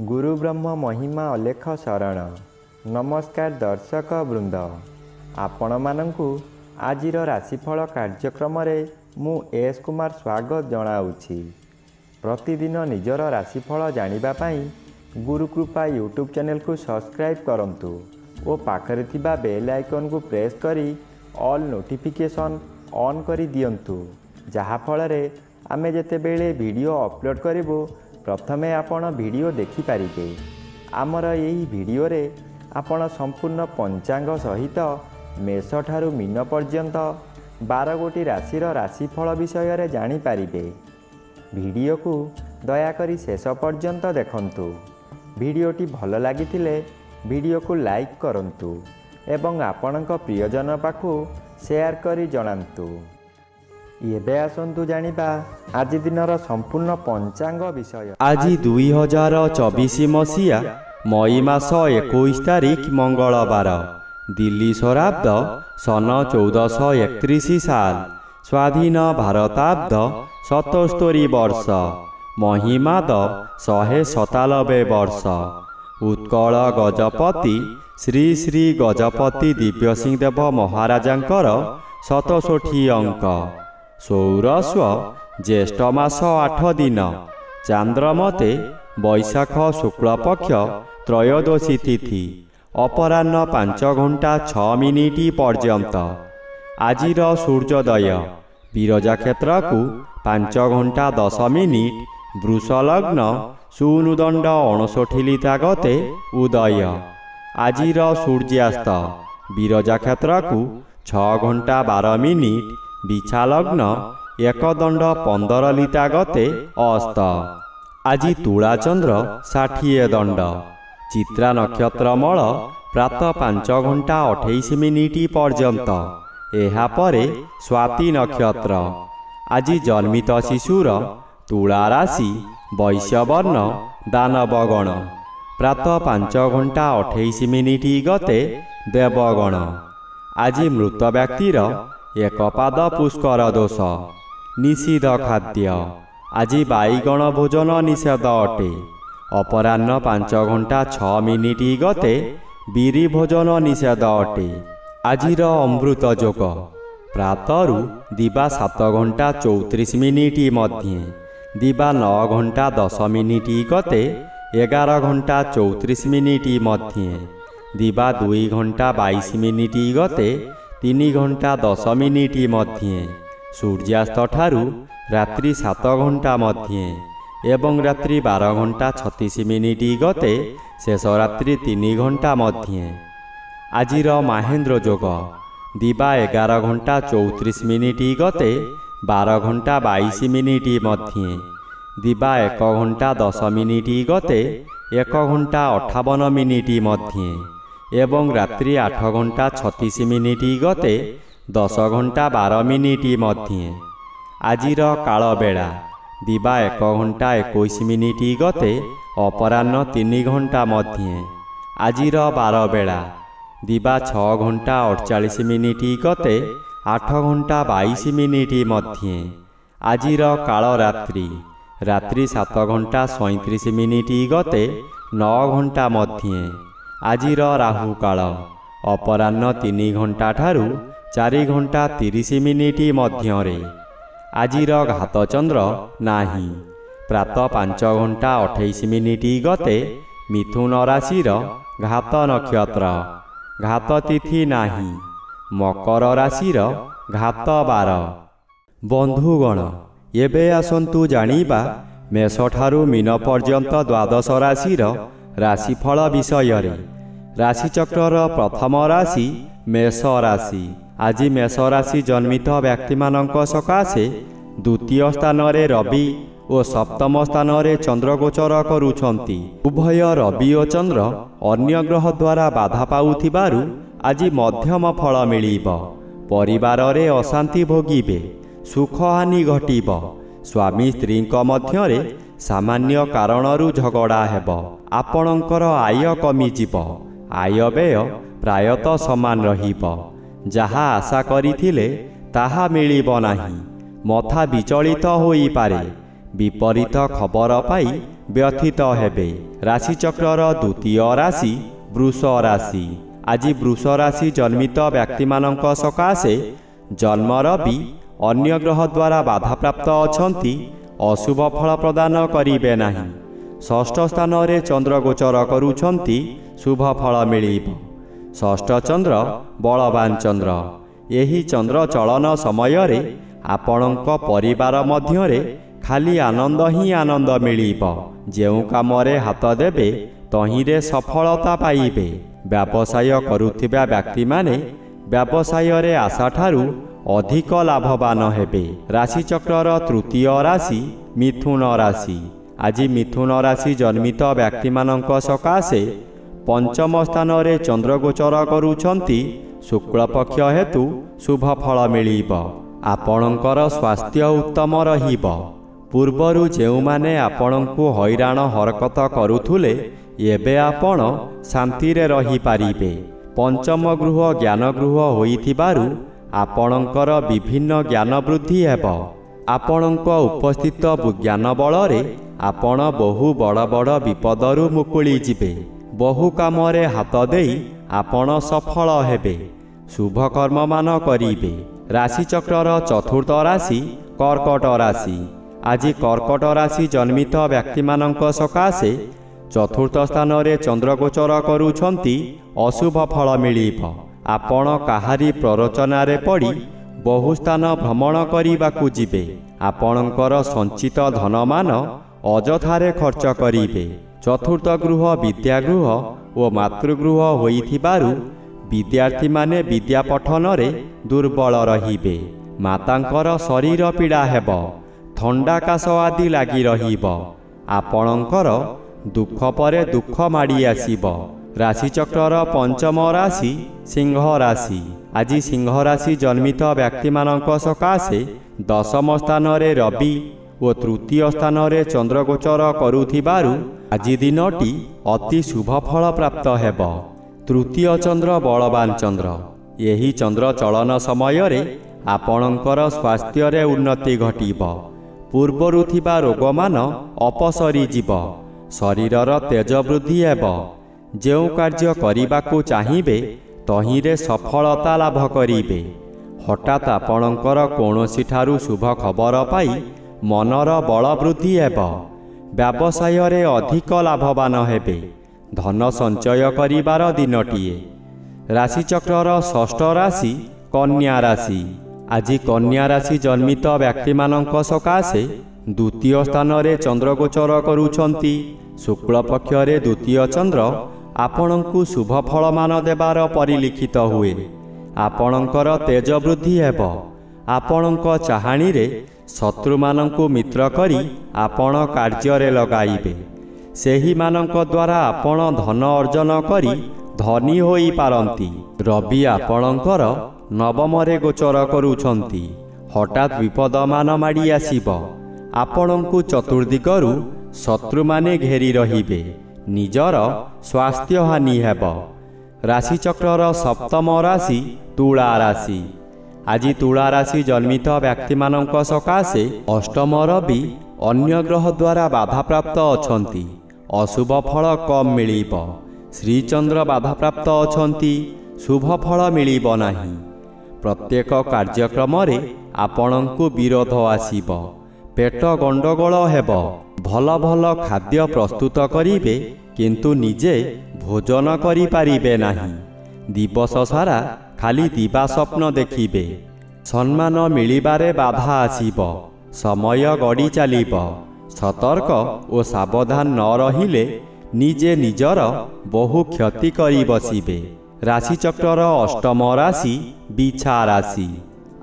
गुरु ब्रह्म महिमा अलेख शरण। नमस्कार दर्शक वृंद, आपण मानंकु आजिर राशिफल कार्यक्रम मु एस कुमार स्वागत जनाऊँगी। प्रतिदिन निजर राशिफल जानिबा पाई गुरुकृपा यूट्यूब चैनल को सब्सक्राइब करंतु और पाखरे थिबा बेल आइकन को प्रेस करी ऑल नोटिफिकेशन ऑन करी दियंतु, जहा फଳରେ आमे जेतेबेले वीडियो अपलोड करिवो प्रथमे आपण वीडियो देखि पारिबे। आमर यही वीडियो रे आपण संपूर्ण पंचांग सहित मेष ठारू मीन पर्यंत 12 गोटी राशिर राशिफल विषय रे जानि पारिबे। वीडियो को दयाकरी शेष पर्यंत देखंतु। वीडियोटी भल लागिथिले वीडियो को लाइक करंतु एवं आपणक प्रियजन पाखु शेयर करी जणांतु। एबे आसंतु जानिबा आज दिनर संपूर्ण पंचांग विषय। आज 2024 मसीहा मई मास 21 तारिख मंगलवार, दिल्ली शराब्द सन 1431 साल, स्वाधीन भारताब्द 77 वर्ष, महिमाद 197 वर्ष। उत्कल गजपति श्री श्री गजपति दिव्यसिंह देव महाराजांकर 67 अंक। सौरस्व ज्येष्ठ मास 8 दिन, चांद्रमते वैशाख शुक्ल पक्ष त्रयोदशी तिथि, अपराह्न 5 घंटा 6 मिनिट पर्यंत। आजिर सूर्योदय विरजा क्षेत्र को 5 घंटा 10 मिनिट, वृष लग्न सुनुदंड 59 गते उदय। आजिर सूर्यास्त विरजा क्षेत्र को 6 घंटा 12 मिनिट, बिछा लग्न 1 दंड 15 लिता गते अस्त। आज तुला चंद्र 60 दंड, चित्रा नक्षत्र मल प्रातः 5 घंटा 28 मिनिट पर्यंत, एहा परे स्वाति नक्षत्र। आज जन्मित शिशुर तुला राशि वैश्यवर्ण दानवगण, प्रातः 5 घंटा 28 मिनिट गते देवगण। आज मृत व्यक्तिर 1 पाद पुष्कर दोष, निषिद्ध खाद्य। आज बाईगण भोजन निषेध अटे। अपराह्न 5 घंटा 6 मिनिट गते बीरी भोजन निषेध अटे। आजिर अमृत जोग प्रातरु दिबा 7 घंटा 34 मिनिट मध्ये, दिबा 9 घंटा 10 मिनिट गते 11 घंटा 34 मिनिट मध्ये, दिबा 2 घंटा 22 मिनिट गते 3 घंटा 10 मिनिट मध्ये। सूर्यास्त ठारू रात्रि 7 घंटा मध्ये एवं रात्रि 12 घंटा 36 मिनिट गते शेष रात्रि 3 घंटा मध्ये। आजिर महेन्द्र जोग दिबा 11 घंटा 34 मिनिट गते 12 घंटा 22 मिनिट मध्ये, दिबा 1 घंटा 10 मिनिट गते 1 घंटा 58 मिनिट मध्ये एवं रात्रि 8 घंटा 36 मिनिट गते 10 घंटा 12 मिनिट मध्ये। आजिर काल बेला दिबा 1 घंटा 21 मिनिट गते अपराह्न 3 घंटा मध्ये। आजिर 12 बेला दिबा 6 घंटा 48 मिनिट गते 8 घंटा 22 मिनिट मध्ये। आजिर काल रात्रि रात्रि 7 घंटा 37 मिनिट गते 9 घंटा मध्ये। आजिर राहु काल अपराह्न 3 घंटा ठारू 4 घंटा 30 मिनिट मध्यरे। आजिर घात चंद्र नाही, प्रातः 5 घंटा 28 मिनिट गते मिथुन राशिर घात नक्षत्र, घात तिथि नाही, मकर राशिर घात 12। बंधुगण एबे आसंतु जानिबा मेष ठारू मीन पर्यंत 12 राशिर राशिफल विषय रे। राशिचक्रर प्रथम राशि मेष राशि। आज मेष राशि जन्मित व्यक्ति मानक सकाशे द्वितीय स्थान रे रवि और सप्तम स्थान रे चंद्र गोचर करुछंती। उभय रवि और चंद्र अन्य ग्रह द्वारा बाधा पाउथिबारु आज मध्यम फल मिलिब। परिवार रे अशांति भोगिबे, सुख हानि घटिब। स्वामी स्त्री मध्यरे सामान्य कारणरू झगड़ा हेब। आपणकर आय कमिजिब, आय व्यय प्रायतः समान रहिब। जहा आशा करिथिले ताहा मिलिब नाही। मथा विचलित होई पारे, विपरीत खबर पाई व्यथित हेबे। ରାଶିଚକ୍ରର ଦ୍ୱିତୀୟ ରାଶି ବୃଷ ରାଶି। ଆଜି ବୃଷ ରାଶି ଜନ୍ମିତ ବ୍ୟକ୍ତିମାନଙ୍କ ସକାଶେ ଜନ୍ମର ବି ଅନ୍ୟ ଗ୍ରହ ଦ୍ୱାରା ବାଧାପ୍ରାପ୍ତ ଅଛନ୍ତି, ଅଶୁଭ ଫଳ ପ୍ରଦାନ କରିବେ ନାହିଁ। ଷଷ୍ଠ ସ୍ଥାନରେ ଚନ୍ଦ୍ର ଗୋଚର କରୁଛନ୍ତି, ଶୁଭ ଫଳ ମିଳିବ। ଷଷ୍ଠ ଚନ୍ଦ୍ର ବଳବାନ ଚନ୍ଦ୍ର। ଏହି ଚନ୍ଦ୍ର ଚଳନ ସମୟରେ ଆପଣଙ୍କ ପରିବାର ମଧ୍ୟରେ ଖାଲି ଆନନ୍ଦ ହିଁ ଆନନ୍ଦ ମିଳିବ। ଯେଉଁ କାମରେ ହାତ ଦେବେ ତହିଁରେ ସଫଳତା ପାଇବେ। ବ୍ୟବସାୟ କରୁଥିବା ବ୍ୟକ୍ତିମାନେ ବ୍ୟବସାୟରେ ଆଶାଠାରୁ ଅଧିକ ଲାଭବାନ ହେବେ। ରାଶିଚକ୍ରର ତୃତୀୟ ରାଶି ମିଥୁନ ରାଶି। ଆଜି ମିଥୁନ ରାଶି ଜନ୍ମିତ ବ୍ୟକ୍ତିମାନଙ୍କ ସକାଶେ ପଞ୍ଚମ ସ୍ଥାନରେ ଚନ୍ଦ୍ର ଗୋଚର କରୁଛନ୍ତି, ଶୁକ୍ଳପକ୍ଷ ହେତୁ ଶୁଭ ଫଳ ମିଳିବ। ଆପଣଙ୍କର ସ୍ୱାସ୍ଥ୍ୟ ଉତ୍ତମ ରହିବ। ପୂର୍ବରୁ ଯେଉଁମାନେ ଆପଣଙ୍କୁ ହଇରାଣ ହରକତ କରୁଥିଲେ, ଏବେ ଆପଣ ଶାନ୍ତିରେ ରହିପାରିବେ। ପଞ୍ଚମ ଗୃହ ଜ୍ଞାନ ଗୃହ ହୋଇଥିବାରୁ ଆପଣଙ୍କର ବିଭିନ୍ନ ଜ୍ଞାନ ବୃଦ୍ଧି ହେବ। ଆପଣଙ୍କ ଉପସ୍ଥିତ ଜ୍ଞାନ ବଳରେ ଆପଣ ବହୁ ବଡ଼ ବଡ଼ ବିପଦରୁ ମୁକୁଳି ଯିବେ। ବହୁ କାମରେ ହାତ ଦେଇ ଆପଣ ସଫଳ ହେବେ। ଶୁଭ କର୍ମମାନ କରିବେ। ରାଶିଚକ୍ରର ଚତୁର୍ଥ ରାଶି କର୍କଟ ରାଶି। ଆଜି କର୍କଟ ରାଶି ଜନ୍ମିତ ବ୍ୟକ୍ତିମାନଙ୍କ ସକାଶେ ଚତୁର୍ଥ ସ୍ଥାନରେ ଚନ୍ଦ୍ର ଗୋଚର କରୁଛନ୍ତି, ଅଶୁଭ ଫଳ ମିଳିବ। ଆପଣ କାହାରି ପ୍ରରୋଚନାରେ ପଡ଼ି ବହୁ ସ୍ଥାନ ଭ୍ରମଣ କରିବାକୁ ଯିବେ। ଆପଣଙ୍କର ସଞ୍ଚିତ ଧନମାନ ଅଯଥାରେ ଖର୍ଚ୍ଚ କରିବେ। ଚତୁର୍ଥ ଗୃହ ବିଦ୍ୟାଗୃହ ଓ ମାତୃଗୃହ ହୋଇଥିବାରୁ ବିଦ୍ୟାର୍ଥୀମାନେ ବିଦ୍ୟା ପଠନରେ ଦୁର୍ବଳ ରହିବେ। ମାତାଙ୍କର ଶରୀର ପୀଡ଼ା ହେବ। ଥଣ୍ଡା କାଶ ଆଦି ଲାଗି ରହିବ। ଆପଣଙ୍କର ଦୁଃଖ ପରେ ଦୁଃଖ ମାଡ଼ି ଆସିବ। ରାଶିଚକ୍ରର ପଞ୍ଚମ ରାଶି ସିଂହ ରାଶି। ଆଜି ସିଂହ ରାଶି ଜନ୍ମିତ ବ୍ୟକ୍ତିମାନଙ୍କ ସକାଶେ ଦଶମ ସ୍ଥାନରେ ରବି ଓ ତୃତୀୟ ସ୍ଥାନରେ ଚନ୍ଦ୍ର ଗୋଚର କରୁଥିବାରୁ ଆଜି ଦିନଟି ଅତି ଶୁଭ ଫଳ ପ୍ରାପ୍ତ ହେବ। ତୃତୀୟ ଚନ୍ଦ୍ର ବଳବାନ ଚନ୍ଦ୍ର। ଏହି ଚନ୍ଦ୍ର ଚଳନ ସମୟରେ ଆପଣଙ୍କର ସ୍ୱାସ୍ଥ୍ୟରେ ଉନ୍ନତି ଘଟିବ। ପୂର୍ବରୁ ଥିବା ରୋଗମାନ ଅପସରି ଯିବ। ଶରୀରର ତେଜ ବୃଦ୍ଧି ହେବ। ଯେଉଁ କାର୍ଯ୍ୟ କରିବାକୁ ଚାହିଁବେ ତହିଁରେ ସଫଳତା ଲାଭ କରିବେ। ହଠାତ୍ ଆପଣଙ୍କର କୌଣସିଠାରୁ ଶୁଭ ଖବର ପାଇ ମନର ବଳ ବୃଦ୍ଧି ହେବ। ବ୍ୟବସାୟରେ ଅଧିକ ଲାଭବାନ ହେବେ। ଧନ ସଞ୍ଚୟ କରିବାର ଦିନଟିଏ। ରାଶିଚକ୍ରର ଷଷ୍ଠ ରାଶି କନ୍ୟା ରାଶି। ଆଜି କନ୍ୟା ରାଶି ଜନ୍ମିତ ବ୍ୟକ୍ତିମାନଙ୍କ ସକାଶେ ଦ୍ୱିତୀୟ ସ୍ଥାନରେ ଚନ୍ଦ୍ର ଗୋଚର କରୁଛନ୍ତି, ଶୁକ୍ଳପକ୍ଷରେ ଦ୍ୱିତୀୟ ଚନ୍ଦ୍ର ଆପଣଙ୍କୁ ଶୁଭ ଫଳମାନ ଦେବାର ପରିଲିଖିତ ହୁଏ। ଆପଣଙ୍କର ତେଜ ବୃଦ୍ଧି ହେବ। ଆପଣଙ୍କ ଚାହାଣୀରେ ଶତ୍ରୁମାନଙ୍କୁ ମିତ୍ର କରି ଆପଣ କାର୍ଯ୍ୟରେ ଲଗାଇବେ। ସେହିମାନଙ୍କ ଦ୍ୱାରା ଆପଣ ଧନ ଅର୍ଜନ କରି ଧନୀ ହୋଇପାରନ୍ତି। ରବି ଆପଣଙ୍କର ନବମରେ ଗୋଚର କରୁଛନ୍ତି। ହଠାତ୍ ବିପଦମାନ ମାଡ଼ି ଆସିବ। ଆପଣଙ୍କୁ ଚତୁର୍ଦିଗରୁ ଶତ୍ରୁମାନେ ଘେରି ରହିବେ। ନିଜର ସ୍ୱାସ୍ଥ୍ୟ ହାନି ହେବ। ରାଶିଚକ୍ରର ସପ୍ତମ ରାଶି ତୁଳା ରାଶି। ଆଜି ତୁଳା ରାଶି ଜନ୍ମିତ ବ୍ୟକ୍ତିମାନଙ୍କ ସକାଶେ ଅଷ୍ଟମ ରବି ଅନ୍ୟ ଗ୍ରହ ଦ୍ୱାରା ବାଧାପ୍ରାପ୍ତ ଅଛନ୍ତି, ଅଶୁଭ ଫଳ କମ୍ ମିଳିବ। ଶ୍ରୀଚନ୍ଦ୍ର ବାଧାପ୍ରାପ୍ତ ଅଛନ୍ତି, ଶୁଭ ଫଳ ମିଳିବ ନାହିଁ। ପ୍ରତ୍ୟେକ କାର୍ଯ୍ୟକ୍ରମରେ ଆପଣଙ୍କୁ ବିରୋଧ ଆସିବ। ପେଟ ଗଣ୍ଡଗୋଳ ହେବ। ଭଲ ଭଲ ଖାଦ୍ୟ ପ୍ରସ୍ତୁତ କରିବେ, କିନ୍ତୁ ନିଜେ ଭୋଜନ କରିପାରିବେ ନାହିଁ। ଦିବସ ସାରା ଖାଲି ଦିବା ସ୍ୱପ୍ନ ଦେଖିବେ। ସମ୍ମାନ ମିଳିବାରେ ବାଧା ଆସିବ। ସମୟ ଗଡ଼ି ଚାଲିବ। ସତର୍କ ଓ ସାବଧାନ ନ ରହିଲେ ନିଜେ ନିଜର ବହୁ କ୍ଷତି କରି ବସିବେ। ରାଶିଚକ୍ରର ଅଷ୍ଟମ ରାଶି ବିଛା ରାଶି।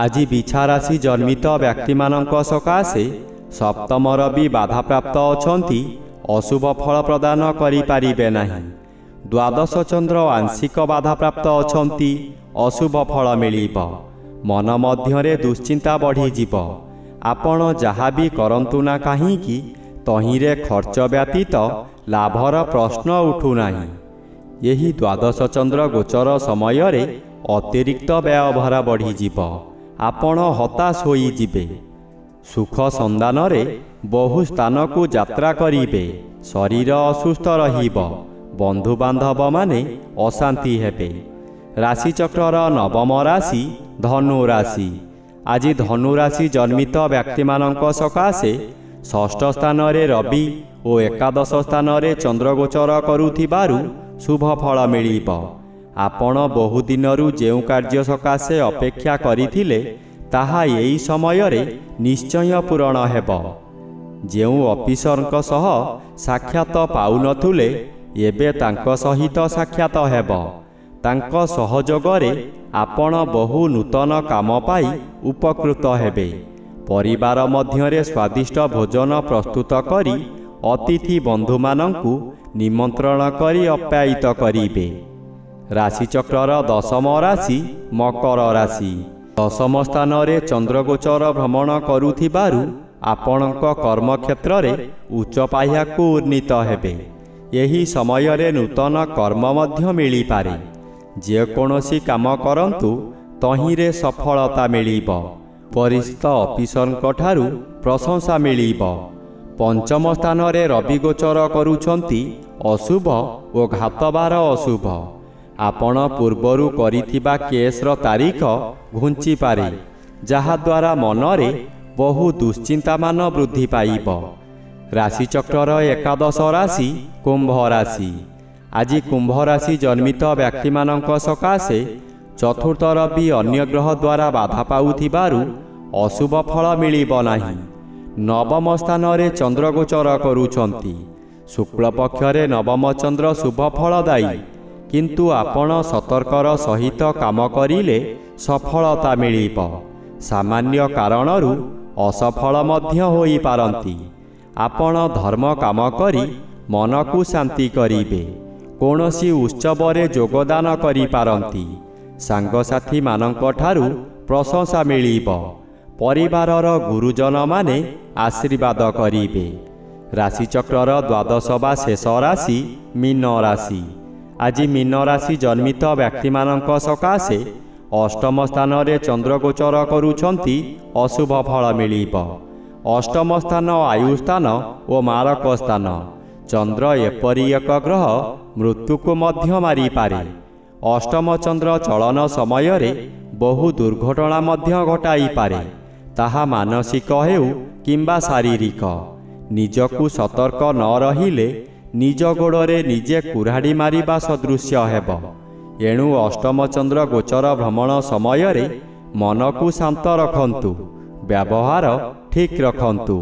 ଆଜି ବିଛା ରାଶି ଜନ୍ମିତ ବ୍ୟକ୍ତିମାନଙ୍କ ସକାଶେ ସପ୍ତମ ରବି ବାଧାପ୍ରାପ୍ତ ଅଛନ୍ତି, ଅଶୁଭ ଫଳ ପ୍ରଦାନ କରିପାରିବେ ନାହିଁ। ଦ୍ୱାଦଶ ଚନ୍ଦ୍ର ଆଂଶିକ ବାଧାପ୍ରାପ୍ତ ଅଛନ୍ତି, ଅଶୁଭ ଫଳ ମିଳିବ। ମନ ମଧ୍ୟରେ ଦୁଶ୍ଚିନ୍ତା ବଢ଼ିଯିବ। ଆପଣ ଯାହା ବି କରନ୍ତୁ ନା କାହିଁକି ତହିଁରେ ଖର୍ଚ୍ଚ ବ୍ୟତୀତ ଲାଭର ପ୍ରଶ୍ନ ଉଠୁନାହିଁ। ଏହି ଦ୍ୱାଦଶ ଚନ୍ଦ୍ର ଗୋଚର ସମୟରେ ଅତିରିକ୍ତ ବ୍ୟୟଭାର ବଢ଼ିଯିବ। ଆପଣ ହତାଶ ହୋଇଯିବେ। ସୁଖ ସନ୍ଧାନରେ ବହୁ ସ୍ଥାନକୁ ଯାତ୍ରା କରିବେ। ଶରୀର ଅସୁସ୍ଥ ରହିବ, ବନ୍ଧୁବାନ୍ଧବମାନେ ଅଶାନ୍ତି ହେବେ। ରାଶିଚକ୍ରର ନବମ ରାଶି ଧନୁ ରାଶି। ଆଜି ଧନୁ ରାଶି ଜନ୍ମିତ ବ୍ୟକ୍ତିମାନଙ୍କ ସକାଶେ ଷଷ୍ଠ ସ୍ଥାନରେ ରବି ଓ ଏକାଦଶ ସ୍ଥାନରେ ଚନ୍ଦ୍ର ଗୋଚର କରୁଥିବାରୁ ଶୁଭ ଫଳ ମିଳିବ। ଆପଣ ବହୁଦିନରୁ ଯେଉଁ କାର୍ଯ୍ୟ ସକାଶେ ଅପେକ୍ଷା କରିଥିଲେ ତାହା ଏହି ସମୟରେ ନିଶ୍ଚୟ ପୂରଣ ହେବ। ଯେଉଁ ଅଫିସରଙ୍କ ସହ ସାକ୍ଷାତ ପାଉନଥିଲେ ଏବେ ତାଙ୍କ ସହିତ ସାକ୍ଷାତ ହେବ। ତାଙ୍କ ସହଯୋଗରେ ଆପଣ ବହୁ ନୂତନ କାମ ପାଇ ଉପକୃତ ହେବେ। ପରିବାର ମଧ୍ୟରେ ସ୍ୱାଦିଷ୍ଟ ଭୋଜନ ପ୍ରସ୍ତୁତ କରି ଅତିଥି ବନ୍ଧୁମାନଙ୍କୁ ନିମନ୍ତ୍ରଣ କରି ଆପ୍ୟାୟିତ କରିବେ। ରାଶିଚକ୍ରର ଦଶମ ରାଶି ମକର ରାଶି। ଦଶମ ସ୍ଥାନରେ ଚନ୍ଦ୍ରଗୋଚର ଭ୍ରମଣ କରୁଥିବାରୁ ଆପଣଙ୍କ କର୍ମକ୍ଷେତ୍ରରେ ଉଚ୍ଚ ପାହ୍ୟାକୁ ଉନ୍ନୀତ ହେବେ। ଏହି ସମୟରେ ନୂତନ କର୍ମ ମଧ୍ୟ ମିଳିପାରେ। ଯେକୌଣସି କାମ କରନ୍ତୁ ତହିଁରେ ସଫଳତା ମିଳିବ। ବରିଷ୍ଠ ଅଫିସରଙ୍କଠାରୁ ପ୍ରଶଂସା ମିଳିବ। ପଞ୍ଚମ ସ୍ଥାନରେ ରବି ଗୋଚର କରୁଛନ୍ତି ଅଶୁଭ ଓ ଘାତବାର ଅଶୁଭ। ଆପଣ ପୂର୍ବରୁ କରିଥିବା କେସ୍ର ତାରିଖ ଘୁଞ୍ଚିପାରେ, ଯାହାଦ୍ୱାରା ମନରେ ବହୁ ଦୁଶ୍ଚିନ୍ତାମାନ ବୃଦ୍ଧି ପାଇବ। ରାଶିଚକ୍ରର ଏକାଦଶ ରାଶି କୁମ୍ଭ ରାଶି। ଆଜି କୁମ୍ଭ ରାଶି ଜନ୍ମିତ ବ୍ୟକ୍ତିମାନଙ୍କ ସକାଶେ ଚତୁର୍ଥ ରବି ଅନ୍ୟ ଗ୍ରହ ଦ୍ୱାରା ବାଧା ପାଉଥିବାରୁ ଅଶୁଭ ଫଳ ମିଳିବ ନାହିଁ। ନବମ ସ୍ଥାନରେ ଚନ୍ଦ୍ର ଗୋଚର କରୁଛନ୍ତି। ଶୁକ୍ଳପକ୍ଷରେ ନବମ ଚନ୍ଦ୍ର ଶୁଭ ଫଳଦାୟୀ, କିନ୍ତୁ ଆପଣ ସତର୍କର ସହିତ କାମ କରିଲେ ସଫଳତା ମିଳିବ। ସାମାନ୍ୟ କାରଣରୁ ଅସଫଳ ମଧ୍ୟ ହୋଇପାରନ୍ତି। ଆପଣ ଧର୍ମ କାମ କରି ମନକୁ ଶାନ୍ତି କରିବେ। କୌଣସି ଉତ୍ସବରେ ଯୋଗଦାନ କରିପାରନ୍ତି। ସାଙ୍ଗସାଥୀମାନଙ୍କଠାରୁ ପ୍ରଶଂସା ମିଳିବ। ପରିବାରର ଗୁରୁଜନମାନେ ଆଶୀର୍ବାଦ କରିବେ। ରାଶିଚକ୍ରର ଦ୍ୱାଦଶ ବା ଶେଷ ରାଶି ମୀନ ରାଶି। ଆଜି ମୀନ ରାଶି ଜନ୍ମିତ ବ୍ୟକ୍ତିମାନଙ୍କ ସକାଶେ ଅଷ୍ଟମ ସ୍ଥାନରେ ଚନ୍ଦ୍ରଗୋଚର କରୁଛନ୍ତି ଅଶୁଭ ଫଳ ମିଳିବ। ଅଷ୍ଟମ ସ୍ଥାନ ଆୟୁ ସ୍ଥାନ ଓ ମାରକ ସ୍ଥାନ। ଚନ୍ଦ୍ର ଏପରି ଏକ ଗ୍ରହ ମୃତ୍ୟୁକୁ ମଧ୍ୟ ମାରିପାରେ। ଅଷ୍ଟମ ଚନ୍ଦ୍ର ଚଳନ ସମୟରେ ବହୁ ଦୁର୍ଘଟଣା ମଧ୍ୟ ଘଟାଇପାରେ, ତାହା ମାନସିକ ହେଉ କିମ୍ବା ଶାରୀରିକ। ନିଜକୁ ସତର୍କ ନ ରହିଲେ ନିଜ ଗୋଡ଼ରେ ନିଜେ କୁରାଢ଼ି ମାରିବା ସଦୃଶ୍ୟ ହେବ। ଏଣୁ ଅଷ୍ଟମ ଚନ୍ଦ୍ର ଗୋଚର ଭ୍ରମଣ ସମୟରେ ମନକୁ ଶାନ୍ତ ରଖନ୍ତୁ, ବ୍ୟବହାର ଠିକ୍ ରଖନ୍ତୁ।